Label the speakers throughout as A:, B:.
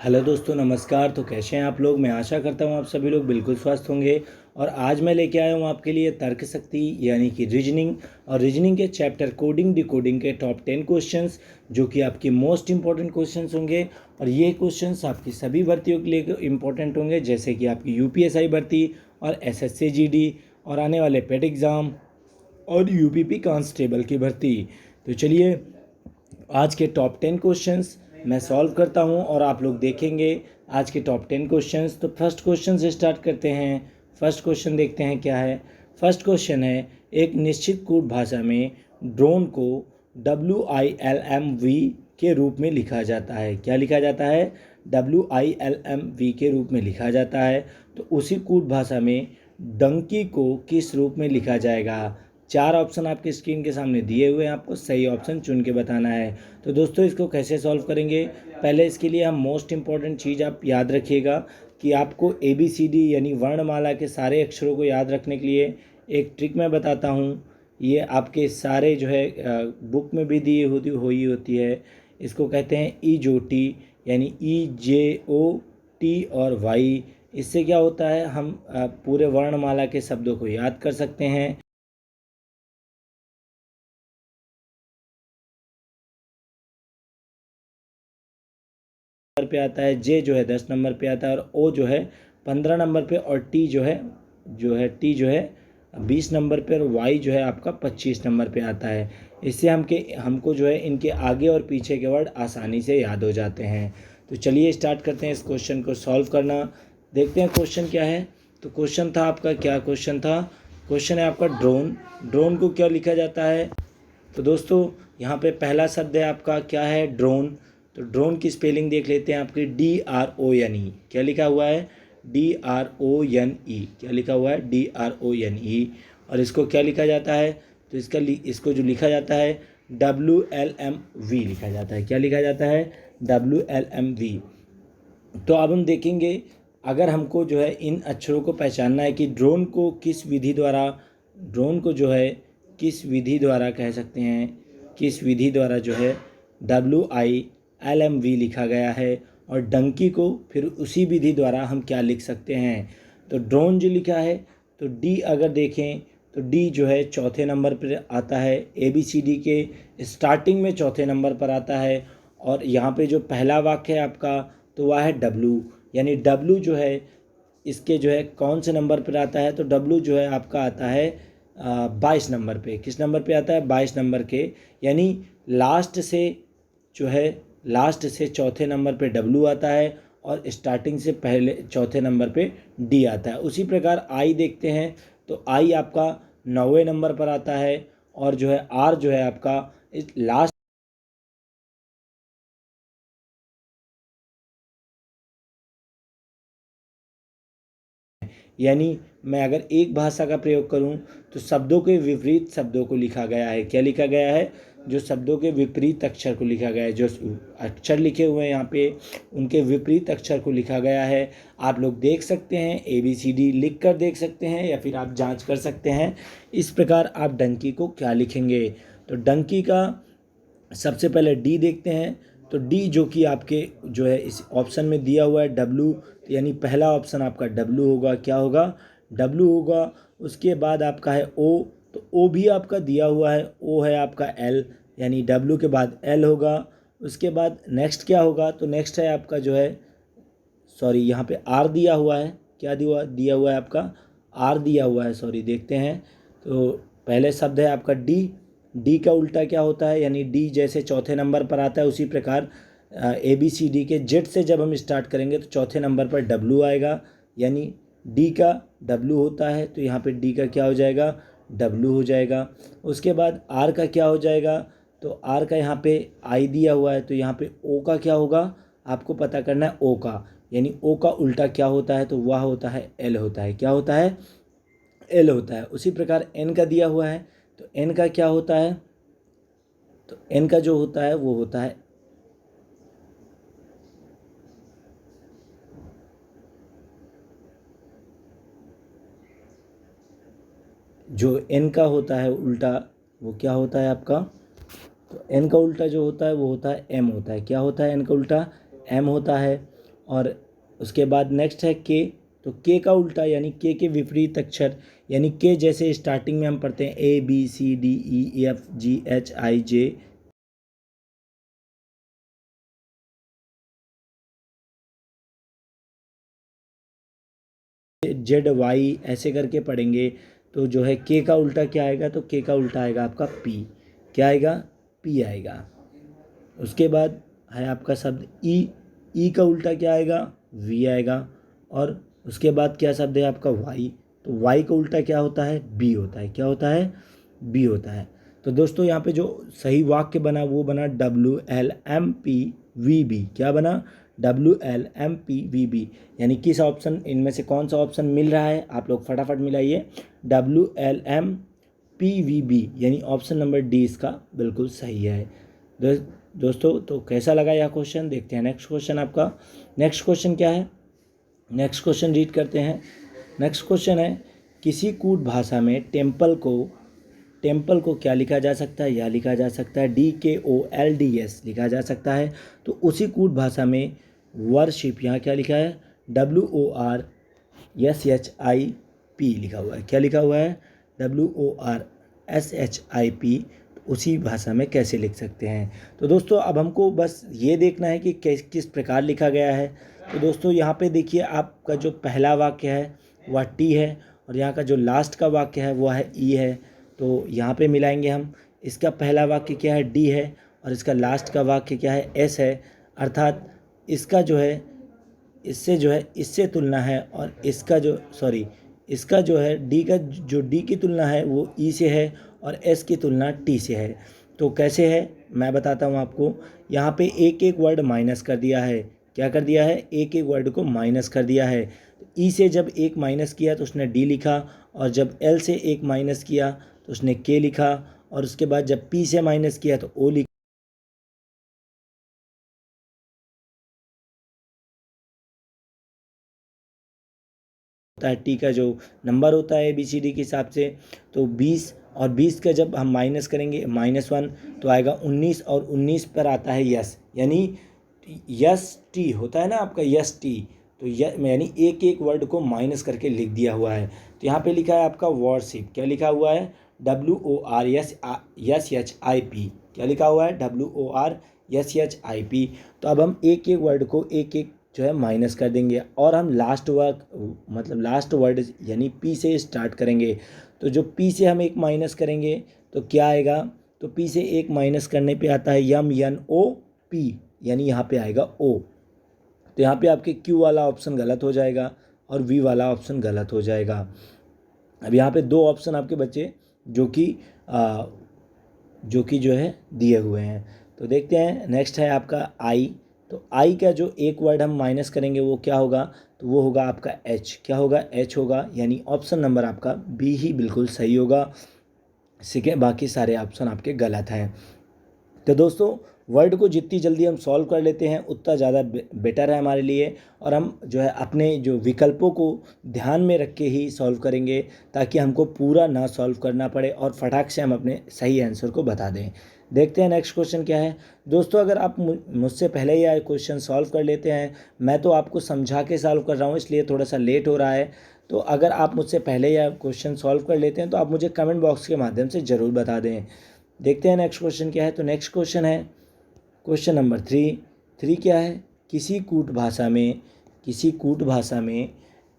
A: Hello दोस्तों, नमस्कार। तो कैसे हैं आप लोग। मैं आशा करता हूँ आप सभी लोग बिल्कुल स्वस्थ होंगे। और आज मैं लेके आया हूँ आपके लिए तर्क शक्ति यानी कि रीजनिंग, और रीजनिंग के चैप्टर कोडिंग डिकोडिंग के टॉप 10 क्वेश्चंस, जो कि आपके मोस्ट इंपॉर्टेंट क्वेश्चंस होंगे। और ये क्वेश्चंस आपकी सभी भर्तियों के लिए इंपॉर्टेंट होंगे, जैसे कि आपकी यूपीएसआई भर्ती और एसएससी जीडी और आने वाले पेट एग्ज़ाम और यूपीपी कांस्टेबल की भर्ती। तो चलिए आज के टॉप 10 क्वेश्चंस मैं सॉल्व करता हूं और आप लोग देखेंगे आज के टॉप 10 क्वेश्चंस। तो फर्स्ट क्वेश्चन से स्टार्ट करते हैं। फर्स्ट क्वेश्चन देखते हैं क्या है। फर्स्ट क्वेश्चन है, एक निश्चित कूट भाषा में ड्रोन को WILMV के रूप में लिखा जाता है। क्या लिखा जाता है? WILMV के रूप में लिखा जाता है। तो उसी कूट भाषा में डंकी को किस रूप में लिखा जाएगा? चार ऑप्शन आपके स्क्रीन के सामने दिए हुए हैं, आपको सही ऑप्शन चुन के बताना है। तो दोस्तों इसको कैसे सॉल्व करेंगे, पहले इसके लिए हम मोस्ट इम्पॉर्टेंट चीज़ आप याद रखिएगा कि आपको ABCD यानी वर्णमाला के सारे अक्षरों को याद रखने के लिए एक ट्रिक मैं बताता हूँ। ये आपके सारे जो है बुक में भी दी होती है। इसको कहते हैं EJOT यानी EJOT और वाई। इससे क्या होता है, हम पूरे वर्णमाला के शब्दों को याद कर सकते हैं। पे आता है, जे जो है 10 नंबर पे आता है, और ओ जो है 15 नंबर पे, और टी जो है 20 नंबर पे, और वाई जो है आपका 25 नंबर पे आता है। इससे हमको जो है इनके आगे और पीछे के वर्ड आसानी से याद हो जाते हैं। तो चलिए स्टार्ट करते हैं इस क्वेश्चन को सॉल्व करना। देखते हैं क्वेश्चन क्या है। तो क्वेश्चन था आपका, क्या क्वेश्चन था? क्वेश्चन है आपका ड्रोन। ड्रोन को क्या लिखा जाता है? तो दोस्तों यहाँ पे पहला शब्द है आपका, क्या है? ड्रोन। तो ड्रोन की स्पेलिंग देख लेते हैं आपकी, DRONE। क्या लिखा हुआ है? DRONE। क्या लिखा हुआ है? DRONE। और इसको क्या लिखा जाता है? तो इसको जो लिखा जाता है WLMV लिखा जाता है। क्या लिखा जाता है? WLMV। तो अब हम देखेंगे, अगर हमको जो है इन अक्षरों को पहचानना है कि ड्रोन को जो है किस विधि द्वारा कह सकते हैं, किस विधि द्वारा जो है WILMV लिखा गया है, और डंकी को फिर उसी विधि द्वारा हम क्या लिख सकते हैं। तो ड्रोन जो लिखा है, तो डी अगर देखें तो डी जो है चौथे नंबर पर आता है, ABCD के स्टार्टिंग में चौथे नंबर पर आता है। और यहाँ पे जो पहला वाक्य है आपका, तो वह है डब्लू, यानी डब्लू जो है इसके जो है कौन से नंबर पर आता है? तो डब्लू जो है आपका आता है 22 नंबर पे। किस नंबर पे आता है? 22 नंबर के, यानी लास्ट से चौथे नंबर पे डब्लू आता है, और स्टार्टिंग से पहले चौथे नंबर पे डी आता है। उसी प्रकार आई देखते हैं, तो आई आपका 9वें नंबर पर आता है, और जो है आर जो है आपका लास्ट, यानी मैं अगर एक भाषा का प्रयोग करूं तो शब्दों के विपरीत शब्दों को लिखा गया है। क्या लिखा गया है? जो शब्दों के विपरीत अक्षर को लिखा गया है, जो अक्षर लिखे हुए हैं यहाँ पे उनके विपरीत अक्षर को लिखा गया है। आप लोग देख सकते हैं, ABCD लिख कर देख सकते हैं, या फिर आप जांच कर सकते हैं। इस प्रकार आप डंकी को क्या लिखेंगे? तो डंकी का सबसे पहले डी देखते हैं। तो डी जो कि आपके जो है इस ऑप्शन में दिया हुआ है डब्लू, यानी पहला ऑप्शन आपका डब्लू होगा। क्या होगा? डब्लू होगा। उसके बाद आपका है ओ, तो ओ भी आपका दिया हुआ है, ओ है आपका एल, यानी डब्लू के बाद एल होगा। उसके बाद नेक्स्ट क्या होगा? तो नेक्स्ट है आपका जो है, सॉरी यहाँ पे आर दिया हुआ है। क्या दिया हुआ है आपका? आर दिया हुआ है, सॉरी देखते हैं। तो पहले शब्द है आपका डी। डी का उल्टा क्या होता है? यानी डी जैसे चौथे नंबर पर आता है, उसी प्रकार ABCD के जेड से जब हम स्टार्ट करेंगे तो चौथे नंबर पर डब्लू आएगा, यानी डी का डब्लू होता है, तो यहाँ पे डी का क्या हो जाएगा? डब्लू हो जाएगा। उसके बाद आर का क्या हो जाएगा? तो आर का यहाँ पे आई दिया हुआ है, तो यहाँ पे ओ का क्या होगा? आपको पता करना है ओ का, यानी ओ का उल्टा क्या होता है? तो वह होता है एल होता है। क्या होता है? एल होता है। उसी प्रकार एन का दिया हुआ है, तो एन का क्या होता है? तो एन का जो होता है वो होता है, जो एन का होता है उल्टा वो क्या होता है आपका? तो एन का उल्टा जो होता है वो होता है एम होता है। क्या होता है? एन का उल्टा एम होता है। और उसके बाद नेक्स्ट है के। तो के का उल्टा यानी के विपरीत अक्षर, यानी के जैसे स्टार्टिंग में हम पढ़ते हैं ABCDEFGHIJ, ZY ऐसे करके पढ़ेंगे। तो जो है के का उल्टा क्या आएगा, तो के का उल्टा आएगा आपका पी। क्या आएगा, पी आएगा। उसके बाद है आपका शब्द ई का उल्टा क्या आएगा, वी आएगा। और उसके बाद क्या शब्द है आपका वाई। तो वाई का उल्टा क्या होता है, बी होता है। क्या होता है, बी होता है। तो दोस्तों यहाँ पे जो सही वाक्य बना वो बना WLMPVB। क्या बना, WLMPVB। यानी किस ऑप्शन, इनमें से कौन सा ऑप्शन मिल रहा है, आप लोग फटाफट मिलाइए। WLMPVB यानी ऑप्शन नंबर डी इसका बिल्कुल सही है। दोस्तों तो कैसा लगा यह क्वेश्चन, देखते हैं नेक्स्ट क्वेश्चन आपका। नेक्स्ट क्वेश्चन क्या है, नेक्स्ट क्वेश्चन रीड करते हैं। नेक्स्ट क्वेश्चन है, किसी कूट भाषा में टेम्पल को क्या लिखा जा सकता है, यह लिखा जा सकता है DKOLDS लिखा जा सकता है। तो उसी कूट भाषा में वर्शिप यहाँ क्या लिखा है, WORSHIP लिखा हुआ है। क्या लिखा हुआ है, WORSHIP। उसी भाषा में कैसे लिख सकते हैं। तो दोस्तों अब हमको बस ये देखना है कि किस प्रकार लिखा गया है। तो दोस्तों यहाँ पे देखिए, आपका जो पहला वाक्य है वह टी है, और यहाँ का जो लास्ट का वाक्य है वह है ई है। तो यहाँ पे मिलाएंगे हम, इसका पहला वाक्य क्या है, डी है, और इसका लास्ट का वाक्य क्या है, एस है। अर्थात इसका जो है, इससे तुलना है, और इसका जो है डी का जो डी की तुलना है वो ई से है, और एस की तुलना टी से है। तो कैसे है मैं बताता हूँ आपको। यहाँ पे एक एक वर्ड माइनस कर दिया है। क्या कर दिया है, एक एक वर्ड को माइनस कर दिया है। ई से जब एक माइनस किया तो उसने डी लिखा, और जब एल से एक माइनस किया तो उसने के लिखा, और उसके बाद जब पी से माइनस किया तो ओ लिखा है। टी का जो नंबर होता है ABCD के हिसाब से, तो 20, और 20 का जब हम माइनस करेंगे -1 तो आएगा 19, और 19 पर आता है यस, यानी यस टी होता है ना आपका, यस टी। तो यानी एक एक वर्ड को माइनस करके लिख दिया हुआ है। तो यहाँ पे लिखा है आपका वर्शिप। क्या लिखा हुआ है, WORSHIP। क्या लिखा हुआ है, WORSHIP। तो अब हम एक एक वर्ड को एक एक जो है माइनस कर देंगे, और हम लास्ट वर्ड यानी पी से स्टार्ट करेंगे। तो जो पी से हम एक माइनस करेंगे तो क्या आएगा, तो पी से एक माइनस करने पे आता है MNOP, यानी यहाँ पे आएगा ओ। तो यहाँ पे आपके क्यू वाला ऑप्शन गलत हो जाएगा, और वी वाला ऑप्शन गलत हो जाएगा। अब यहाँ पे दो ऑप्शन आपके बचे जो कि जो है दिए हुए हैं। तो देखते हैं, नेक्स्ट है आपका आई। तो आई का जो एक वर्ड हम माइनस करेंगे वो क्या होगा, तो वो होगा आपका एच। क्या होगा, एच होगा, यानी ऑप्शन नंबर आपका बी ही बिल्कुल सही होगा। ठीक है, बाकी सारे ऑप्शन आपके गलत हैं। तो दोस्तों वर्ड को जितनी जल्दी हम सॉल्व कर लेते हैं उतना ज़्यादा बेटर है हमारे लिए, और हम जो है अपने जो विकल्पों को ध्यान में रख के ही सॉल्व करेंगे, ताकि हमको पूरा ना सॉल्व करना पड़े और फटाक से हम अपने सही आंसर को बता दें। देखते हैं नेक्स्ट क्वेश्चन क्या है। दोस्तों अगर आप मुझसे पहले ही क्वेश्चन सॉल्व कर लेते हैं, मैं तो आपको समझा के सॉल्व कर रहा हूँ इसलिए थोड़ा सा लेट हो रहा है। तो अगर आप मुझसे पहले या क्वेश्चन सॉल्व कर लेते हैं तो आप मुझे कमेंट बॉक्स के माध्यम से ज़रूर बता दें। देखते हैं नेक्स्ट क्वेश्चन क्या है। तो नेक्स्ट क्वेश्चन है क्वेश्चन नंबर 3 क्या है, किसी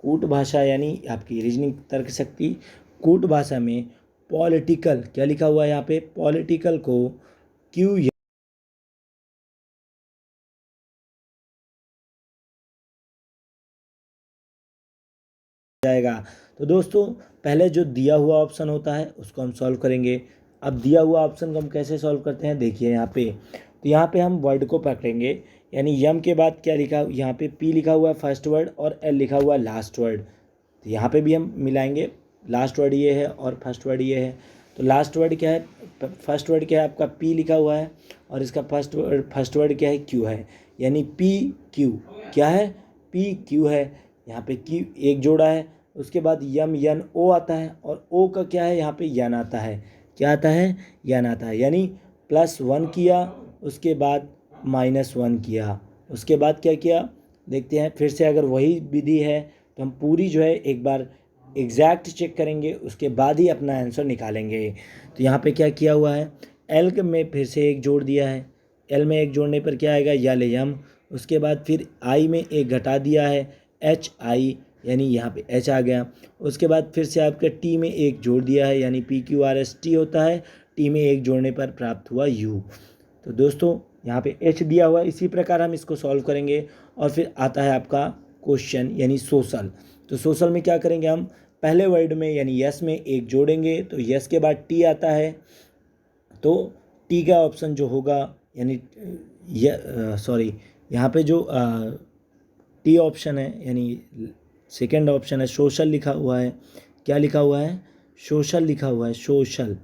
A: कूट भाषा यानी आपकी रीजनिंग तर्क शक्ति, कूट भाषा में पॉलिटिकल, क्या लिखा हुआ है यहाँ पे, पॉलिटिकल को क्यों जाएगा। तो दोस्तों पहले जो दिया हुआ ऑप्शन होता है उसको हम सॉल्व करेंगे। अब दिया हुआ ऑप्शन को हम कैसे सॉल्व करते हैं, देखिए यहाँ पे। तो यहाँ पे हम वर्ड को पकड़ेंगे, यानी यम के बाद क्या लिखा, यहाँ पे पी लिखा हुआ है फर्स्ट वर्ड, और एल लिखा हुआ है लास्ट वर्ड। तो यहाँ पे भी हम मिलाएंगे, लास्ट वर्ड ये है और फर्स्ट वर्ड ये है। तो लास्ट वर्ड क्या है, फर्स्ट वर्ड क्या है आपका, पी लिखा हुआ है, और इसका फर्स्ट वर्ड क्या है, क्यू है, यानी पी क्यू। क्या है, पी क्यू है। यहाँ पे क्यू एक जोड़ा है, उसके बाद यम यन ओ आता है, और ओ का क्या है यहाँ पे यन आता है। क्या आता है, यन आता है, यानी +1 किया, उसके बाद -1 किया, उसके बाद क्या किया, देखते हैं फिर से, अगर वही विधि है तो हम पूरी जो है एक बार एग्जैक्ट चेक करेंगे, उसके बाद ही अपना आंसर निकालेंगे। तो यहाँ पे क्या किया हुआ है, एल में फिर से एक जोड़ दिया है, एल में एक जोड़ने पर क्या आएगा, यल यम। उसके बाद फिर आई में एक घटा दिया है, एच आई, यानी यहाँ पे एच आ गया। उसके बाद फिर से आपके टी में एक जोड़ दिया है, यानी P Q R S T होता है, टी में एक जोड़ने पर प्राप्त हुआ यू। तो दोस्तों यहाँ पे एच दिया हुआ है, इसी प्रकार हम इसको सॉल्व करेंगे। और फिर आता है आपका क्वेश्चन यानी सोशल। तो सोशल में क्या करेंगे, हम पहले वर्ड में यानी यस में एक जोड़ेंगे, तो यस के बाद टी आता है, तो टी का ऑप्शन जो होगा यानी सॉरी यहाँ पे जो टी ऑप्शन है यानी सेकेंड ऑप्शन है, सोशल लिखा हुआ है। क्या लिखा हुआ है, सोशल लिखा हुआ है, सोशल।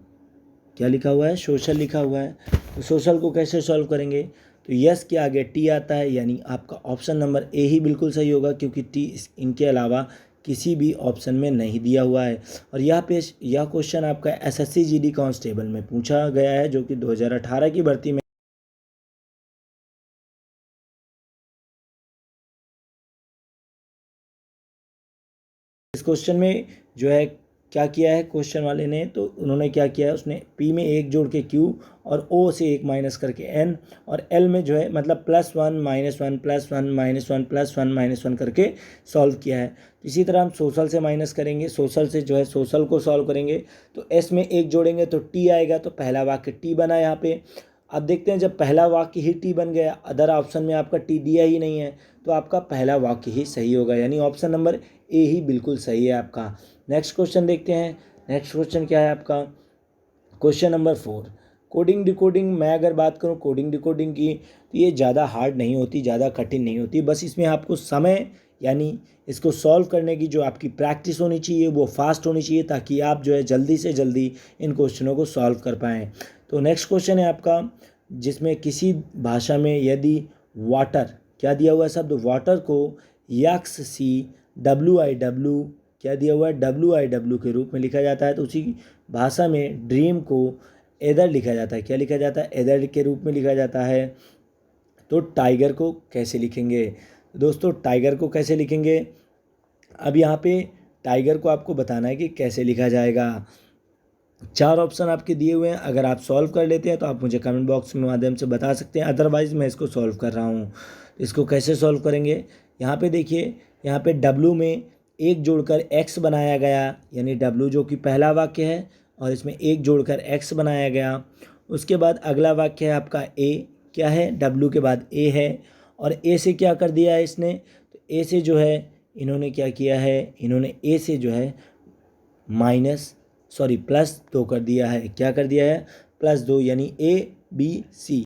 A: क्या लिखा हुआ है, सोशल लिखा हुआ है। तो सोशल को कैसे सॉल्व करेंगे, तो यस के आगे टी आता है, यानी आपका ऑप्शन नंबर ए ही बिल्कुल सही होगा, क्योंकि टी इनके अलावा किसी भी ऑप्शन में नहीं दिया हुआ है। और यह क्वेश्चन आपका एसएससी जीडी कांस्टेबल में पूछा गया है, जो कि 2018 की भर्ती में इस क्वेश्चन में जो है क्या किया है क्वेश्चन वाले ने, तो उन्होंने क्या किया है, उसने पी में एक जोड़ के क्यू और ओ से एक माइनस करके एन, और एल में जो है मतलब +1 -1 +1 -1 +1 -1 करके सॉल्व किया है। इसी तरह हम सोशल से माइनस करेंगे, सोशल से जो है सोशल को सॉल्व करेंगे, तो एस में एक जोड़ेंगे तो टी आएगा, तो पहला वाक्य टी बना यहाँ पे। अब देखते हैं, जब पहला वाक्य ही टी बन गया, अदर ऑप्शन में आपका टी दिया ही नहीं है, तो आपका पहला वाक्य ही सही होगा, यानी ऑप्शन नंबर ए ही बिल्कुल सही है आपका। नेक्स्ट क्वेश्चन देखते हैं। नेक्स्ट क्वेश्चन क्या है आपका, क्वेश्चन नंबर 4। कोडिंग डिकोडिंग, मैं अगर बात करूं कोडिंग डिकोडिंग की, तो ये ज़्यादा हार्ड नहीं होती, ज़्यादा कठिन नहीं होती, बस इसमें आपको समय यानी इसको सॉल्व करने की जो आपकी प्रैक्टिस होनी चाहिए वो फास्ट होनी चाहिए, ताकि आप जो है जल्दी से जल्दी इन क्वेश्चनों को सॉल्व कर पाएँ। तो नेक्स्ट क्वेश्चन है आपका, जिसमें किसी भाषा में यदि वाटर, क्या दिया हुआ है शब्द, वाटर को यक्स सी WIW, क्या दिया हुआ है, WIW के रूप में लिखा जाता है, तो उसी भाषा में ड्रीम को एदर लिखा जाता है। क्या लिखा जाता है, एदर के रूप में लिखा जाता है। तो टाइगर को कैसे लिखेंगे, दोस्तों टाइगर को कैसे लिखेंगे, अब यहाँ पे टाइगर को आपको बताना है कि कैसे लिखा जाएगा। 4 ऑप्शन आपके दिए हुए हैं, अगर आप सॉल्व कर लेते हैं तो आप मुझे कमेंट बॉक्स में माध्यम से बता सकते हैं, अदरवाइज़ मैं इसको सॉल्व कर रहा हूँ। इसको कैसे सॉल्व करेंगे, यहाँ पे देखिए, यहाँ पे W में एक जोड़कर X बनाया गया, यानी W जो कि पहला वाक्य है, और इसमें एक जोड़कर X बनाया गया। उसके बाद अगला वाक्य है आपका A, क्या है, W के बाद A है, और A से क्या कर दिया है इसने, तो A से जो है इन्होंने क्या किया है, इन्होंने A से जो है +2 कर दिया है। क्या कर दिया है, +2, यानी ABC।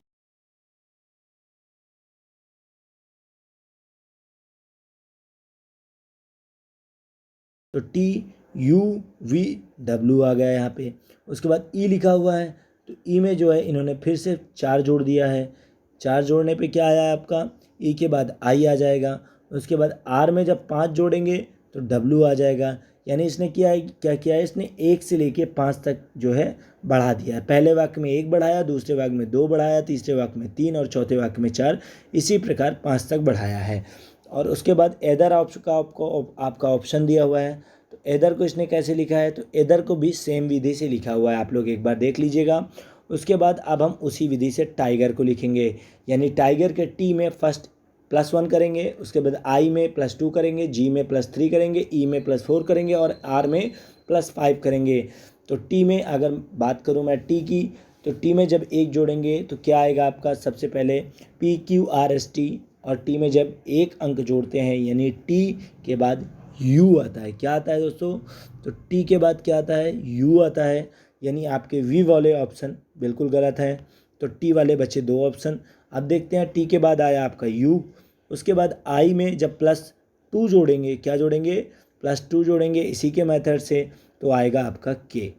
A: तो TUVW आ गया यहाँ पे। उसके बाद E लिखा हुआ है, तो E में जो है इन्होंने फिर से 4 जोड़ दिया है। 4 जोड़ने पे क्या आया आपका, E के बाद I आ जाएगा। उसके बाद R में जब 5 जोड़ेंगे तो W आ जाएगा, यानी इसने क्या किया है, इसने 1 से लेके 5 तक जो है बढ़ा दिया है। पहले वाक्य में 1 बढ़ाया, दूसरे वाक्य में 2 बढ़ाया, तीसरे वाक्य में 3 और चौथे वाक्य में 4, इसी प्रकार 5 तक बढ़ाया है। और उसके बाद एदर आपका ऑप्शन दिया हुआ है, तो एदर को इसने कैसे लिखा है, तो एदर को भी सेम विधि से लिखा हुआ है, आप लोग एक बार देख लीजिएगा। उसके बाद अब हम उसी विधि से टाइगर को लिखेंगे, यानी टाइगर के टी में फर्स्ट +1 करेंगे, उसके बाद आई में +2 करेंगे, जी में +3 करेंगे, ई में +4 करेंगे, और आर में +5 करेंगे। तो टी में अगर बात करूँ मैं टी की, तो टी में जब एक जोड़ेंगे तो क्या आएगा आपका, सबसे पहले PQRST, और टी में जब एक अंक जोड़ते हैं यानी टी के बाद यू आता है। क्या आता है दोस्तों, तो टी के बाद क्या आता है, यू आता है, यानी आपके वी वाले ऑप्शन बिल्कुल गलत है। तो टी वाले बचे 2 ऑप्शन। अब देखते हैं, टी के बाद आया आपका यू, उसके बाद आई में जब +2 जोड़ेंगे, क्या जोड़ेंगे, +2 जोड़ेंगे इसी के मेथड से, तो आएगा आपका के।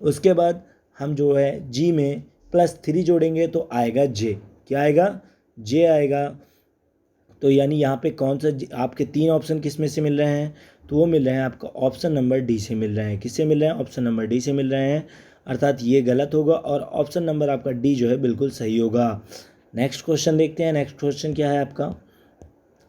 A: उसके बाद हम जो है जी में +3 जोड़ेंगे तो आएगा जे। क्या आएगा, जे आएगा। तो यानी यहाँ पे कौन सा आपके 3 ऑप्शन किस में से मिल रहे हैं, तो वो मिल रहे हैं आपका ऑप्शन नंबर डी से मिल रहे हैं। किससे मिल रहे हैं, ऑप्शन नंबर डी से मिल रहे हैं, अर्थात ये गलत होगा और ऑप्शन नंबर आपका डी जो है बिल्कुल सही होगा। नेक्स्ट क्वेश्चन देखते हैं। नेक्स्ट क्वेश्चन क्या है आपका,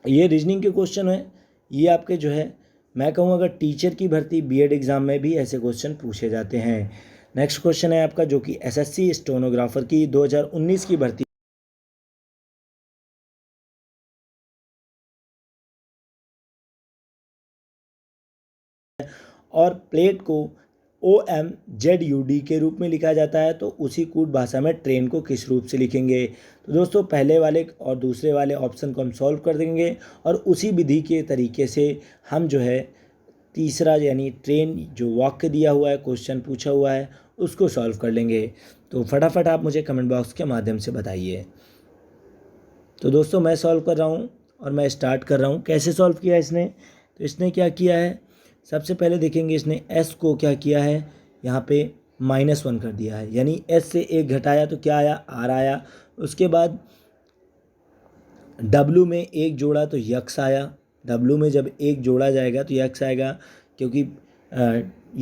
A: ये रीजनिंग के क्वेश्चन है, ये आपके जो है मैं कहूँ अगर टीचर की भर्ती बीएड एग्ज़ाम में भी ऐसे क्वेश्चन पूछे जाते हैं। नेक्स्ट क्वेश्चन है आपका जो कि एसएससी स्टेनोग्राफर की 2019 की भर्ती और प्लेट को OMZUD के रूप में लिखा जाता है, तो उसी कूट भाषा में ट्रेन को किस रूप से लिखेंगे। तो दोस्तों पहले वाले और दूसरे वाले ऑप्शन को हम सॉल्व कर देंगे और उसी विधि के तरीके से हम जो है तीसरा यानी ट्रेन जो वाक्य दिया हुआ है, क्वेश्चन पूछा हुआ है, उसको सॉल्व कर लेंगे। तो फटाफट आप मुझे कमेंट बॉक्स के माध्यम से बताइए। तो दोस्तों मैं सॉल्व कर रहा हूँ और मैं स्टार्ट कर रहा हूँ। कैसे सॉल्व किया इसने, तो इसने क्या किया है, सबसे पहले देखेंगे इसने s को क्या किया है, यहाँ पे -1 कर दिया है, यानी s से 1 घटाया तो क्या आया, r आया। उसके बाद w में 1 जोड़ा तो यक्स आया, w में जब 1 जोड़ा जाएगा तो यक्स आएगा, क्योंकि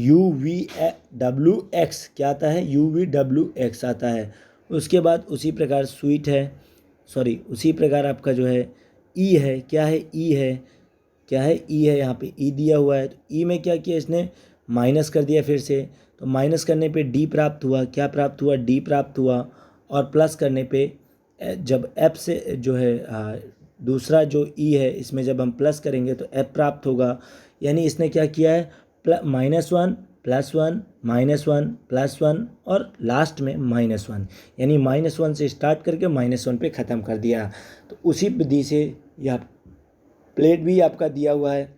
A: UVWX क्या आता है, UVWX आता है। उसके बाद उसी प्रकार स्वीट है, सॉरी उसी प्रकार आपका जो है ई है, क्या है ई है, क्या है ई है, यहाँ पे ई दिया हुआ है। तो ई में क्या किया इसने, माइनस कर दिया फिर से, तो माइनस करने पे डी प्राप्त हुआ, क्या प्राप्त हुआ, डी प्राप्त हुआ। और प्लस करने पे जब एफ से जो है दूसरा जो ई है इसमें जब हम प्लस करेंगे तो एफ प्राप्त होगा। यानी इसने क्या किया है, -1 +1 -1 +1 और लास्ट में -1, यानी -1 से स्टार्ट करके -1 पे ख़त्म कर दिया। तो उसी विधि से यह प्लेट भी आपका दिया हुआ है,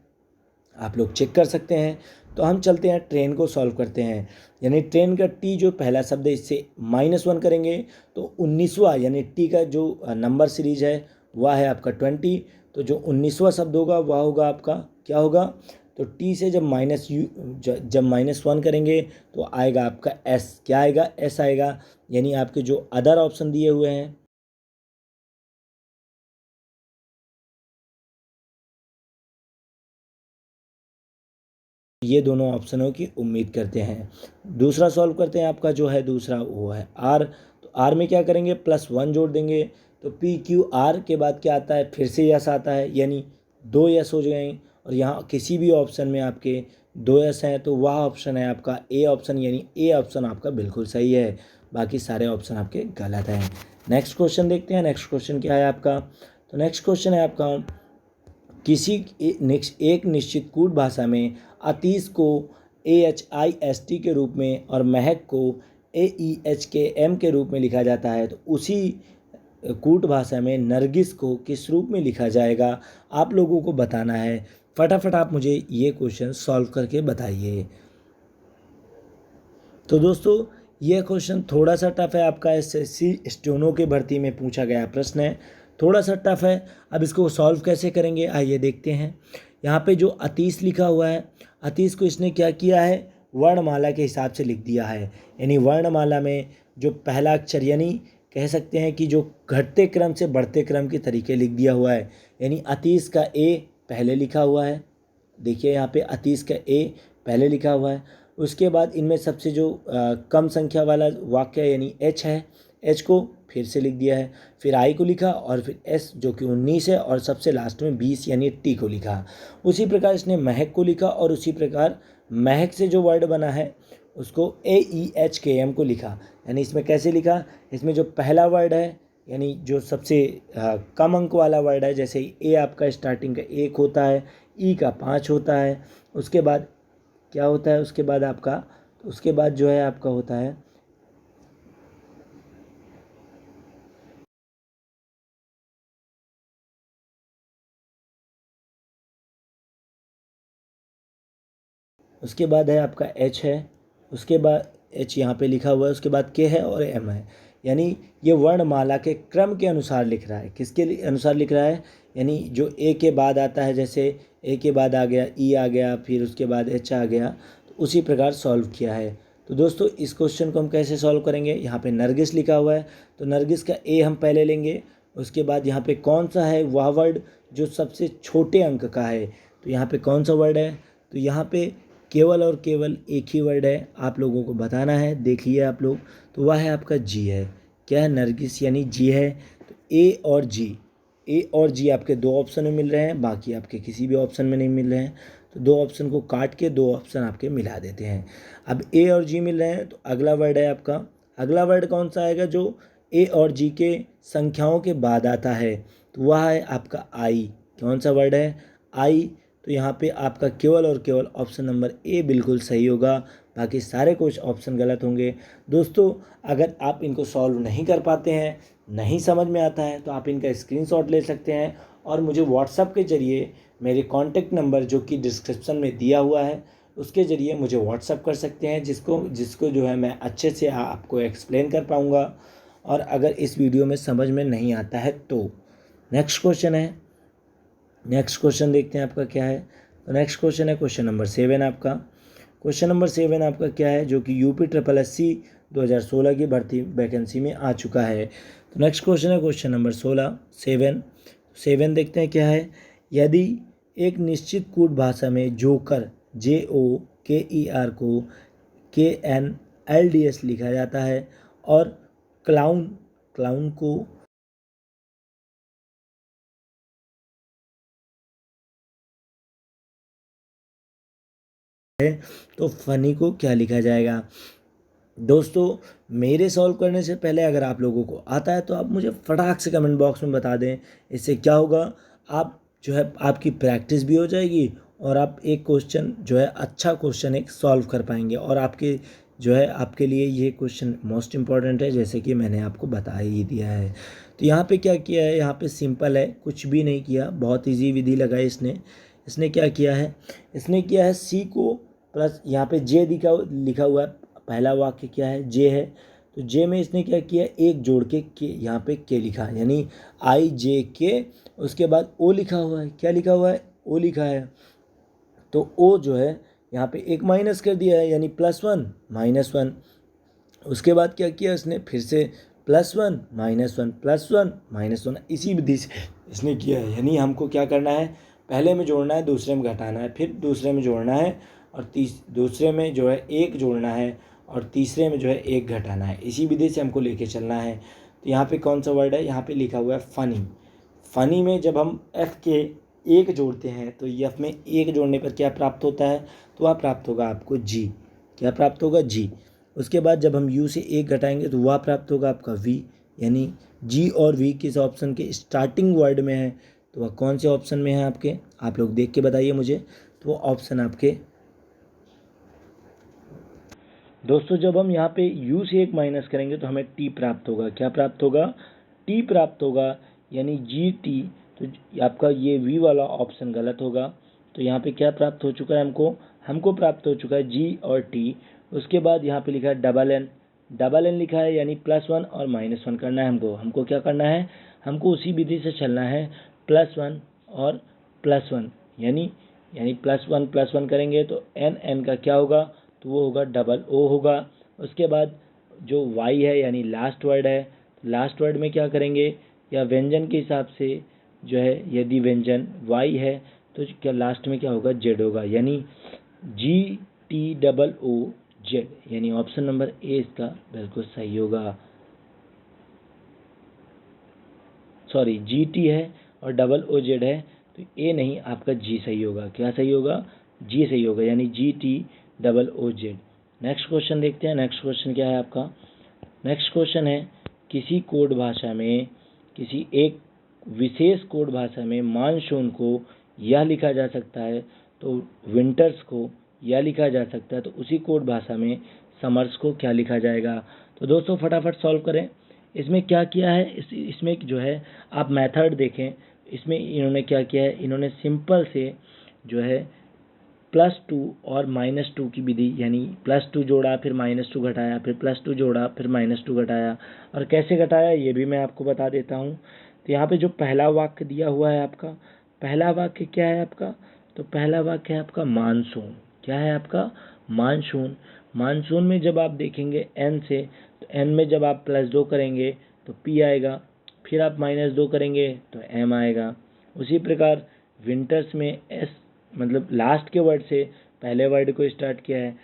A: आप लोग चेक कर सकते हैं। तो हम चलते हैं ट्रेन को सॉल्व करते हैं। यानी ट्रेन का टी जो पहला शब्द है इससे -1 करेंगे तो 19वां यानी टी का जो नंबर सीरीज है वह है आपका 20। तो जो 19वां शब्द होगा वह होगा आपका क्या होगा, तो टी से जब -1 करेंगे तो आएगा आपका एस, क्या आएगा, एस आएगा। यानी आपके जो अदर ऑप्शन दिए हुए हैं ये दोनों ऑप्शनों की उम्मीद करते हैं। दूसरा सॉल्व करते हैं, आपका जो है दूसरा वो है आर। तो आर में क्या करेंगे, +1 जोड़ देंगे, तो PQR के बाद क्या आता है, फिर से यस आता है, यानी 2 यस हो गए। और यहाँ किसी भी ऑप्शन में आपके 2 यस हैं तो वह ऑप्शन है आपका ए ऑप्शन, यानी ए ऑप्शन आपका बिल्कुल सही है, बाकी सारे ऑप्शन आपके गलत हैं। नेक्स्ट क्वेश्चन देखते हैं। नेक्स्ट क्वेश्चन क्या है आपका, तो नेक्स्ट क्वेश्चन है आपका किसी एक निश्चित कूट भाषा में अतीश को AHIST के रूप में और महक को AEHKM के रूप में लिखा जाता है, तो उसी कूट भाषा में नरगिस को किस रूप में लिखा जाएगा, आप लोगों को बताना है। फटाफट आप मुझे ये क्वेश्चन सॉल्व करके बताइए। तो दोस्तों ये क्वेश्चन थोड़ा सा टफ है, आपका SSC स्टेनो के भर्ती में पूछा गया प्रश्न है, थोड़ा सा टफ है। अब इसको सॉल्व कैसे करेंगे आइए देखते हैं। यहाँ पे जो अतीश लिखा हुआ है, अतीश को इसने क्या किया है, वर्णमाला के हिसाब से लिख दिया है। यानी वर्णमाला में जो पहला अक्षर, यानी कह सकते हैं कि जो घटते क्रम से बढ़ते क्रम के तरीके लिख दिया हुआ है। यानी अतीश का ए पहले लिखा हुआ है, देखिए यहाँ पे अतीश का ए पहले लिखा हुआ है। उसके बाद इनमें सबसे जो कम संख्या वाला वाक्य यानी एच है, एच को फिर से लिख दिया है, फिर आई को लिखा और फिर एस जो कि 19 है और सबसे लास्ट में 20 यानी टी को लिखा। उसी प्रकार इसने महक को लिखा और उसी प्रकार महक से जो वर्ड बना है उसको AEHKM को लिखा। यानी इसमें कैसे लिखा, इसमें जो पहला वर्ड है यानी जो सबसे कम अंक वाला वर्ड है, जैसे ए आपका स्टार्टिंग का 1 होता है, ई का 5 होता है, उसके बाद क्या होता है, उसके बाद आपका, तो उसके बाद जो है आपका होता है उसके बाद है आपका एच है, उसके बाद एच यहाँ पे लिखा हुआ है, उसके बाद के है और एम है। यानी ये वर्णमाला के क्रम के अनुसार लिख रहा है, किसके अनुसार लिख रहा है, यानी जो ए के बाद आता है, जैसे ए के बाद आ गया ई आ गया, फिर उसके बाद एच आ गया, तो उसी प्रकार सॉल्व किया है। तो दोस्तों इस क्वेश्चन को हम कैसे सॉल्व करेंगे, यहाँ पे नरगिस लिखा हुआ है तो नरगिस का ए हम पहले लेंगे, उसके बाद यहाँ पे कौन सा है वह वर्ड जो सबसे छोटे अंक का है, तो यहाँ पे कौन सा वर्ड है, तो यहाँ पे केवल और केवल एक ही वर्ड है, आप लोगों को बताना है, देखिए आप लोग, तो वह है आपका जी है। क्या है, नरगिस यानी जी है। तो ए और जी, ए और जी आपके दो ऑप्शन में मिल रहे हैं, बाकी आपके किसी भी ऑप्शन में नहीं मिल रहे हैं, तो दो ऑप्शन को काट के दो ऑप्शन आपके मिला देते हैं। अब ए और जी मिल रहे हैं तो अगला वर्ड है आपका, अगला वर्ड कौन सा आएगा जो ए और जी के संख्याओं के बाद आता है, तो वह है आपका आई। कौन सा वर्ड है? आई। तो यहाँ पे आपका केवल और केवल ऑप्शन नंबर ए बिल्कुल सही होगा, बाकी सारे कुछ ऑप्शन गलत होंगे। दोस्तों अगर आप इनको सॉल्व नहीं कर पाते हैं, नहीं समझ में आता है, तो आप इनका स्क्रीनशॉट ले सकते हैं और मुझे व्हाट्सएप के ज़रिए मेरे कॉन्टैक्ट नंबर जो कि डिस्क्रिप्शन में दिया हुआ है उसके ज़रिए मुझे व्हाट्सएप कर सकते हैं, जिसको जो है मैं अच्छे से आपको एक्सप्लेन कर पाऊँगा। और अगर इस वीडियो में समझ में नहीं आता है तो नेक्स्ट क्वेश्चन है, नेक्स्ट क्वेश्चन देखते हैं आपका क्या है। तो नेक्स्ट क्वेश्चन है क्वेश्चन नंबर 7 आपका। क्वेश्चन नंबर 7 आपका क्या है, जो कि यूपी ट्रिपल एससी 2016 की भर्ती वैकेंसी में आ चुका है। तो नेक्स्ट क्वेश्चन है क्वेश्चन नंबर 7 देखते हैं क्या है। यदि एक निश्चित कूट भाषा में जोकर JOKER को KNLDS लिखा जाता है और क्लाउन क्लाउन को है तो फनी को क्या लिखा जाएगा? दोस्तों मेरे सॉल्व करने से पहले अगर आप लोगों को आता है तो आप मुझे फटाक से कमेंट बॉक्स में बता दें। इससे क्या होगा, आप जो है आपकी प्रैक्टिस भी हो जाएगी और आप एक क्वेश्चन जो है अच्छा क्वेश्चन एक सॉल्व कर पाएंगे, और आपके जो है आपके लिए ये क्वेश्चन मोस्ट इम्पॉर्टेंट है, जैसे कि मैंने आपको बता ही दिया है। तो यहाँ पे क्या किया है, यहाँ पे सिंपल है, कुछ भी नहीं किया, बहुत ईजी विधि लगाई इसने। इसने क्या किया है, इसने किया है सी को प्लस यहाँ पे जे लिखा हुआ है, पहला वाक्य क्या है, जे है, तो जे में इसने क्या किया, एक जोड़ के यहाँ पे के लिखा, यानी IJK, उसके बाद ओ लिखा हुआ है, क्या लिखा हुआ है, ओ लिखा है, तो ओ जो है यहाँ पे एक माइनस कर दिया है, यानी +1 -1। उसके बाद क्या किया इसने, फिर से +1 -1 +1 -1, इसी विधि से इसने किया है। यानी हमको क्या करना है, पहले में जोड़ना है, दूसरे में घटाना है, फिर दूसरे में जोड़ना है, और दूसरे में जो है एक जोड़ना है, और तीसरे में जो है एक घटाना है। इसी विधि से हमको लेके चलना है। तो यहाँ पे कौन सा वर्ड है, यहाँ पे लिखा हुआ है फनी। फनी में जब हम एफ के एक जोड़ते हैं तो एफ में एक जोड़ने पर क्या प्राप्त होता है, तो वह प्राप्त होगा आपको जी। क्या प्राप्त होगा, जी। उसके बाद जब हम यू से एक घटाएंगे तो वह प्राप्त होगा आपका वी, यानी जी और वी किस ऑप्शन के स्टार्टिंग वर्ड में है, तो वह कौन से ऑप्शन में है आपके, आप लोग देख के बताइए मुझे। तो वो ऑप्शन आपके, दोस्तों जब हम यहाँ पे u से एक माइनस करेंगे तो हमें t प्राप्त होगा। क्या प्राप्त होगा, t प्राप्त होगा, यानी GT। तो आपका ये v वाला ऑप्शन गलत होगा। तो यहाँ पे क्या प्राप्त हो चुका है, हमको प्राप्त हो चुका है g और t। उसके बाद यहाँ पे लिखा है डबल n लिखा है, यानी +1 और -1 करना है हमको क्या करना है, हमको उसी विधि से चलना है, +1 और +1, यानी +1 करेंगे तो n का क्या होगा, तो वो होगा O होगा। उसके बाद जो y है यानी लास्ट वर्ड है, लास्ट वर्ड में क्या करेंगे, या व्यंजन के हिसाब से जो है, यदि व्यंजन y है तो क्या लास्ट में क्या होगा, z होगा, यानी GTOOZ, यानी ऑप्शन नंबर ए इसका बिल्कुल सही होगा। सॉरी, GT है और OOZ है, तो ए नहीं, आपका जी सही होगा। क्या सही होगा, जी सही होगा, यानी GTOOZ। नेक्स्ट क्वेश्चन देखते हैं। नेक्स्ट क्वेश्चन क्या है आपका, नेक्स्ट क्वेश्चन है, किसी कोड भाषा में, किसी एक विशेष कोड भाषा में मानसून को यह लिखा जा सकता है, तो विंटर्स को यह लिखा जा सकता है, तो उसी कोड भाषा में समर्स को क्या लिखा जाएगा। तो दोस्तों फटाफट सॉल्व करें। इसमें क्या किया है, इसमें जो है आप मेथड देखें, इसमें इन्होंने क्या किया है, इन्होंने सिंपल से जो है +2 और -2 की विधि, यानी +2 जोड़ा फिर -2 घटाया, फिर +2 जोड़ा फिर -2 घटाया, और कैसे घटाया ये भी मैं आपको बता देता हूँ। तो यहाँ पे जो पहला वाक्य दिया हुआ है आपका, पहला वाक्य क्या है आपका, तो पहला वाक्य है आपका मानसून। क्या है आपका, मानसून। मानसून में जब आप देखेंगे n से, तो n में जब आप +2 करेंगे तो p आएगा, फिर आप -2 करेंगे तो m आएगा। उसी प्रकार विंटर्स में s, मतलब लास्ट के वर्ड से पहले वर्ड को स्टार्ट किया है,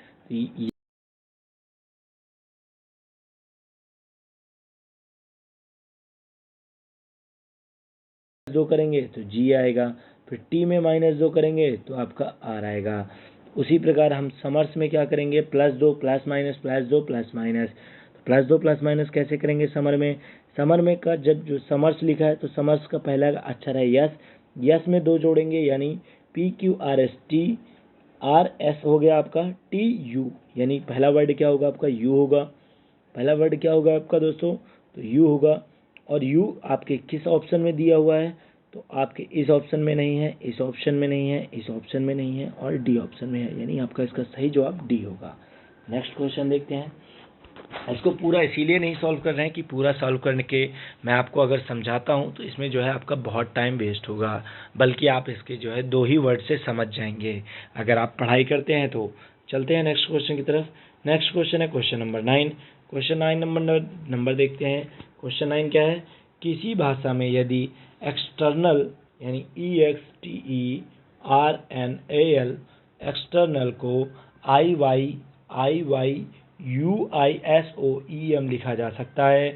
A: तो -2 करेंगे तो G आएगा, फिर T में -2 करेंगे तो आपका R आएगा। उसी प्रकार हम समर्स में क्या करेंगे, +2 +- +2 +-, +2 +- कैसे करेंगे समर में? समर में का जब जो समर्स लिखा है तो समर्स का पहला अक्षर है यस, यस में 2 जोड़ेंगे यानी PQRS, TRS हो गया आपका TU, यानी पहला वर्ड क्या होगा आपका U होगा। पहला वर्ड क्या होगा आपका दोस्तों, तो U होगा। और U आपके किस ऑप्शन में दिया हुआ है, तो आपके इस ऑप्शन में नहीं है, इस ऑप्शन में नहीं है, इस ऑप्शन में नहीं है और डी ऑप्शन में है, यानी आपका इसका सही जवाब डी होगा। नेक्स्ट क्वेश्चन देखते हैं। इसको पूरा इसीलिए नहीं सॉल्व कर रहे हैं कि पूरा सॉल्व करने के मैं आपको अगर समझाता हूं तो इसमें जो है आपका बहुत टाइम वेस्ट होगा, बल्कि आप इसके जो है 2 ही वर्ड से समझ जाएंगे अगर आप पढ़ाई करते हैं तो। चलते हैं नेक्स्ट क्वेश्चन की तरफ। नेक्स्ट क्वेश्चन है क्वेश्चन नंबर 9। क्वेश्चन 9 नंबर देखते हैं। क्वेश्चन 9 क्या है, किसी भाषा में यदि एक्सटर्नल यानी EXTERNAL एक्सटर्नल को IYUISOEM लिखा जा सकता है,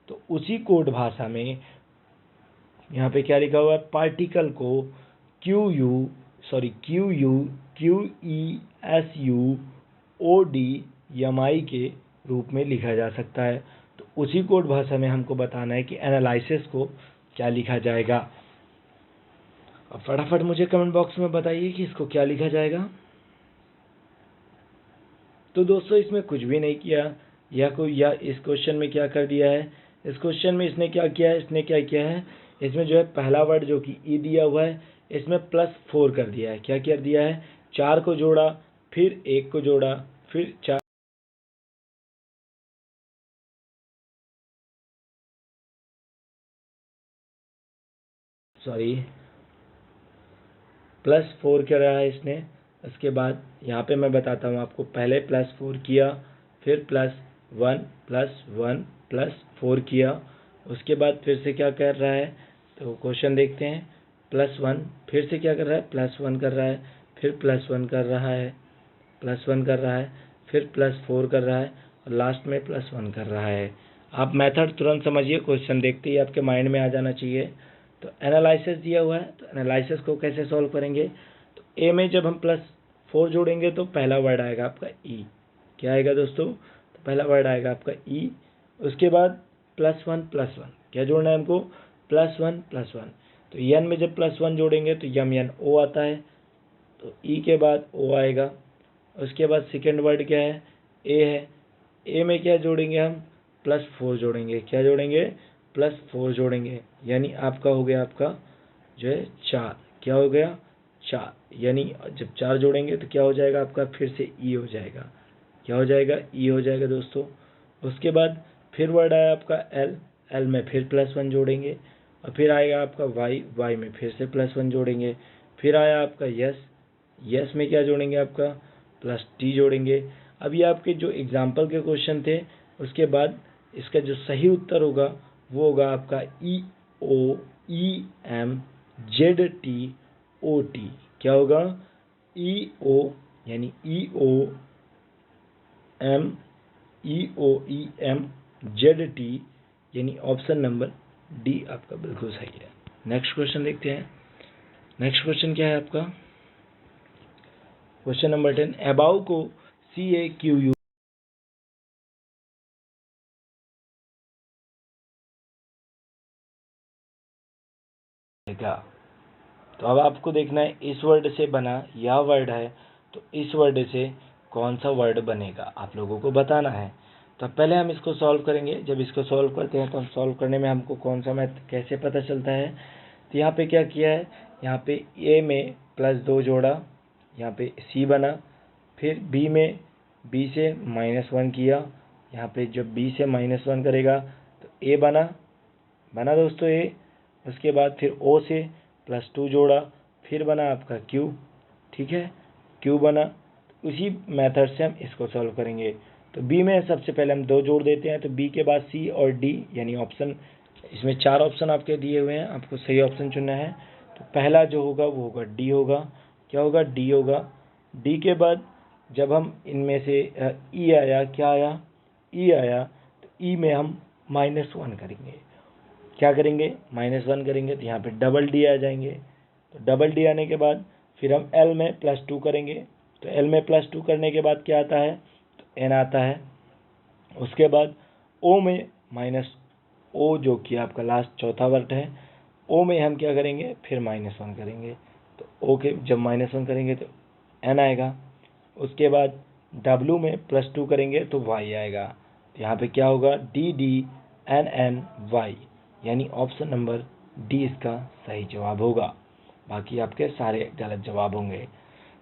A: तो उसी कोड भाषा में यहाँ पे क्या लिखा हुआ है, पार्टिकल को QUESUODMI के रूप में लिखा जा सकता है। तो उसी कोड भाषा में हमको बताना है कि एनालिसिस को क्या लिखा जाएगा। अब फटाफट मुझे कमेंट बॉक्स में बताइए कि इसको क्या लिखा जाएगा। तो दोस्तों इसमें कुछ भी नहीं किया, या इस क्वेश्चन में क्या कर दिया है, इस क्वेश्चन में इसने क्या किया है, इसमें जो है पहला वर्ड जो कि ई दिया हुआ है इसमें +4 कर दिया है। क्या कर दिया है, 4 को जोड़ा, फिर 1 को जोड़ा, फिर 4 +4 कर रहा है इसने। उसके बाद यहाँ पे मैं बताता हूँ आपको, पहले +4 किया, फिर +1 +1 +4 किया, उसके बाद फिर से क्या कर रहा है, तो क्वेश्चन देखते हैं। +1 फिर से क्या कर रहा है, +1 कर रहा है, फिर +1 कर रहा है, +1 कर रहा है, फिर +4 कर रहा है और लास्ट में +1 कर रहा है। आप मेथड तुरंत समझिए, क्वेश्चन देखते ही आपके माइंड में आ जाना चाहिए। तो एनालिसिस दिया हुआ है, तो एनालिसिस को कैसे सॉल्व करेंगे, तो ए में जब हम +4 जोड़ेंगे तो पहला वर्ड आएगा आपका ई। क्या आएगा दोस्तों, तो पहला वर्ड आएगा आपका ई। उसके बाद +1 क्या जोड़ना है हमको, +1 तो एन में जब +1 जोड़ेंगे तो यम ओ आता है, तो ई के बाद ओ आएगा। उसके बाद सेकेंड वर्ड क्या है, ए है। ए में क्या जोड़ेंगे हम, +4 जोड़ेंगे। क्या जोड़ेंगे, +4 जोड़ेंगे, यानी आपका हो गया आपका जो है 4। क्या हो गया, 4, यानी जब 4 जोड़ेंगे तो क्या हो जाएगा आपका, फिर से ई हो जाएगा। क्या हो जाएगा, ई हो जाएगा दोस्तों। उसके बाद फिर वर्ड आया आपका एल, एल में फिर +1 जोड़ेंगे, और फिर आएगा आपका वाई, वाई में फिर से +1 जोड़ेंगे। फिर आया आपका यस, यस में क्या जोड़ेंगे आपका, +T जोड़ेंगे। अब ये आपके जो एग्जाम्पल के क्वेश्चन थे, उसके बाद इसका जो सही उत्तर होगा वो होगा आपका EOEMZTOT। क्या होगा, EO यानी EOEMZT, यानी ऑप्शन नंबर डी आपका बिल्कुल सही है। नेक्स्ट क्वेश्चन देखते हैं। नेक्स्ट क्वेश्चन क्या है आपका, क्वेश्चन नंबर 10, अबाउ को CAQU का। तो अब आपको देखना है इस वर्ड से बना यह वर्ड है, तो इस वर्ड से कौन सा वर्ड बनेगा आप लोगों को बताना है। तो पहले हम इसको सॉल्व करेंगे। जब इसको सॉल्व करते हैं तो हम सॉल्व करने में हमको कौन सा मैथ कैसे पता चलता है, तो यहाँ पे क्या किया है, यहाँ पे ए में +2 जोड़ा, यहाँ पे सी बना, फिर बी में बी से -1 किया, यहाँ पे जब बी से -1 करेगा तो ए बना दोस्तों ए। उसके बाद फिर ओ से +2 जोड़ा, फिर बना आपका क्यू। ठीक है, क्यू बना। उसी मेथड से हम इसको सॉल्व करेंगे। तो बी में सबसे पहले हम 2 जोड़ देते हैं, तो बी के बाद सी और डी, यानी ऑप्शन, इसमें 4 ऑप्शन आपके दिए हुए हैं, आपको सही ऑप्शन चुनना है। तो पहला जो होगा वो होगा डी होगा। क्या होगा, डी होगा। डी के बाद जब हम इनमें से ई आया, क्या आया, ई आया, तो ई में हम -1 करेंगे। क्या करेंगे, -1 करेंगे तो यहाँ पे डबल डी आ जाएंगे। तो डबल डी आने के बाद फिर हम L में +2 करेंगे। तो L में +2 करने के बाद क्या आता है, तो N आता है। उसके बाद O में -O जो कि आपका लास्ट चौथा वर्ड है, O में हम क्या करेंगे, फिर -1 करेंगे। तो O के जब -1 करेंगे तो N आएगा। उसके बाद W में +2 करेंगे तो Y आएगा। तो यहाँ पे क्या होगा, DDNNY, यानी ऑप्शन नंबर डी इसका सही जवाब होगा। बाकी आपके सारे गलत जवाब होंगे।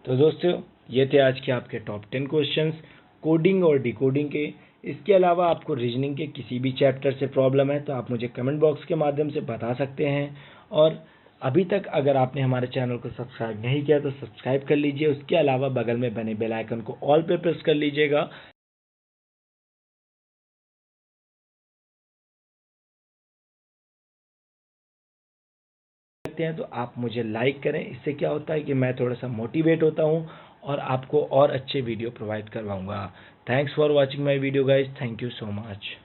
A: तो दोस्तों ये थे आज के आपके टॉप 10 क्वेश्चंस कोडिंग और डिकोडिंग के। इसके अलावा आपको रीजनिंग के किसी भी चैप्टर से प्रॉब्लम है तो आप मुझे कमेंट बॉक्स के माध्यम से बता सकते हैं। और अभी तक अगर आपने हमारे चैनल को सब्सक्राइब नहीं किया तो सब्सक्राइब कर लीजिए। उसके अलावा बगल में बने बेल आइकन को ऑल पे प्रेस कर लीजिएगा। हैं तो आप मुझे लाइक करें। इससे क्या होता है कि मैं थोड़ा सा मोटिवेट होता हूं और आपको और अच्छे वीडियो प्रोवाइड करवाऊंगा। Thanks for watching my video guys, thank you so much.